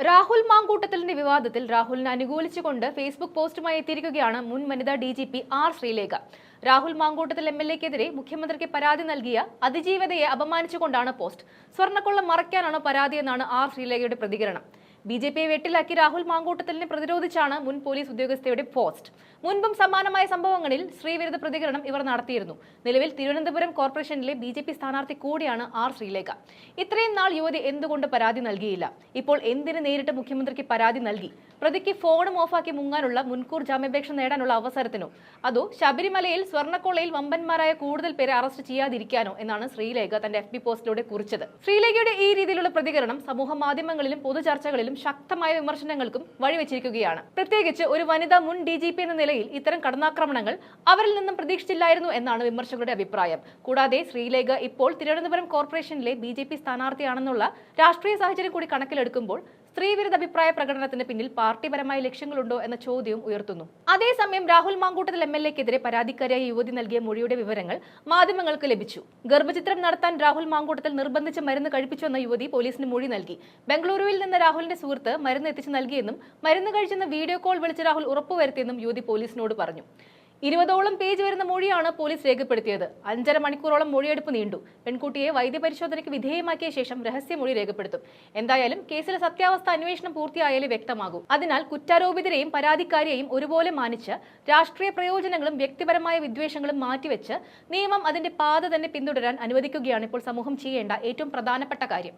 രാഹുൽ മാങ്കൂട്ടത്തിലിന്റെ വിവാദത്തിൽ രാഹുലിനെ അനുകൂലിച്ചുകൊണ്ട് ഫേസ്ബുക്ക് പോസ്റ്റുമായി എത്തിയിരിക്കുകയാണ് മുൻ വനിതാ DGP ആർ ശ്രീലേഖ. രാഹുൽ മാങ്കൂട്ടത്തിൽ MLA-ക്കെതിരെ മുഖ്യമന്ത്രിക്ക് പരാതി നൽകിയ അതിജീവതയെ അപമാനിച്ചുകൊണ്ടാണ് പോസ്റ്റ്. സ്വർണ്ണക്കൊള്ള മറയ്ക്കാനാണ് പരാതിയെന്നാണ് ആർ ശ്രീലേഖയുടെ പ്രതികരണം. BJP-യെ വെട്ടിലാക്കി രാഹുൽ മാങ്കൂട്ടത്തിലിനെ പ്രതിരോധിച്ചാണ് മുൻ പോലീസ് ഉദ്യോഗസ്ഥയുടെ പോസ്റ്റ്. മുൻപും സമാനമായ സംഭവങ്ങളിൽ സ്ത്രീവിരുദ്ധ പ്രതികരണം ഇവർ നടത്തിയിരുന്നു. നിലവിൽ തിരുവനന്തപുരം കോർപ്പറേഷനിലെ BJP സ്ഥാനാർത്ഥി കൂടിയാണ് ആർ ശ്രീലേഖ. ഇത്രയും നാൾ യുവതി എന്തുകൊണ്ട് പരാതി നൽകിയില്ല? ഇപ്പോൾ എന്തിന് നേരിട്ട് മുഖ്യമന്ത്രിക്ക് പരാതി നൽകി? പ്രതിക്ക് ഫോണും ഓഫാക്കി മുങ്ങാനുള്ള മുൻകൂർ ജാമ്യാപേക്ഷ നേടാനുള്ള അവസരത്തിനോ അതോ ശബരിമലയിൽ സ്വർണ്ണക്കൊള്ളയിൽ വമ്പന്മാരായ കൂടുതൽ പേരെ അറസ്റ്റ് ചെയ്യാതിരിക്കാനോ എന്നാണ് ശ്രീലേഖ തന്റെ FB പോസ്റ്റിലൂടെ കുറിച്ചത്. ശ്രീലേഖയുടെ ഈ രീതിയിലുള്ള പ്രതികരണം സമൂഹ മാധ്യമങ്ങളിലും പൊതുചർച്ചകളിലും ശക്തമായ വിമർശനങ്ങൾക്കും വഴിവെച്ചിരിക്കുകയാണ്. പ്രത്യേകിച്ച് ഒരു വനിതാ മുൻ DGP എന്ന നിലയിൽ ഇത്തരം കടന്നാക്രമണങ്ങൾ അവരിൽ നിന്നും പ്രതീക്ഷിച്ചില്ലായിരുന്നു എന്നാണ് വിമർശകരുടെ അഭിപ്രായം. കൂടാതെ ശ്രീലേഖ ഇപ്പോൾ തിരുവനന്തപുരം കോർപ്പറേഷനിലെ BJP സ്ഥാനാർത്ഥിയാണെന്നുള്ള രാഷ്ട്രീയ സാഹചര്യം കൂടി കണക്കിലെടുക്കുമ്പോൾ സ്ത്രീവിരുദ്ധ അഭിപ്രായ പ്രകടനത്തിന് പിന്നിൽ പാർട്ടിപരമായ ലക്ഷ്യങ്ങളുണ്ടോ എന്ന ചോദ്യവും ഉയർത്തുന്നു. അതേസമയം രാഹുൽ മാങ്കൂട്ടത്തിൽ MLA-ക്കെതിരെ പരാതിക്കാരിയായ യുവതി നൽകിയ മൊഴിയുടെ വിവരങ്ങൾ മാധ്യമങ്ങൾക്ക് ലഭിച്ചു. ഗർഭചിത്രം നടത്താൻ രാഹുൽ മാങ്കൂട്ടത്തിൽ നിർബന്ധിച്ച് മരുന്ന് കഴിപ്പിച്ചുവെന്ന യുവതി പോലീസിന് മൊഴി നൽകി. ബംഗളൂരുവിൽ നിന്ന് രാഹുലിന്റെ സുഹൃത്ത് മരുന്ന് എത്തിച്ചു നൽകിയെന്നും മരുന്ന് കഴിച്ചെന്ന് വീഡിയോ കോൾ വിളിച്ച് രാഹുൽ ഉറപ്പുവരുത്തിയെന്നും യുവതി പോലീസിനോട് പറഞ്ഞു. 20ഓളം പേജ് വരുന്ന മൊഴിയാണ് പോലീസ് രേഖപ്പെടുത്തിയത്. 5.5 മണിക്കൂറോളം മൊഴിയെടുപ്പ് നീണ്ടു. പെൺകുട്ടിയെ വൈദ്യപരിശോധനയ്ക്ക് വിധേയമാക്കിയ ശേഷം രഹസ്യമൊഴി രേഖപ്പെടുത്തും. എന്തായാലും കേസിലെ സത്യാവസ്ഥ അന്വേഷണം പൂർത്തിയായാലേ വ്യക്തമാകൂ. അതിനാൽ കുറ്റാരോപിതരെയും പരാതിക്കാരിയെയും ഒരുപോലെ മാനിച്ച് രാഷ്ട്രീയ പ്രയോജനങ്ങളും വ്യക്തിപരമായ വിദ്വേഷങ്ങളും മാറ്റിവെച്ച് നിയമം അതിന്റെ പാത തന്നെ പിന്തുടരാൻ അനുവദിക്കുകയാണ് ഇപ്പോൾ സമൂഹം ചെയ്യേണ്ട ഏറ്റവും പ്രധാനപ്പെട്ട കാര്യം.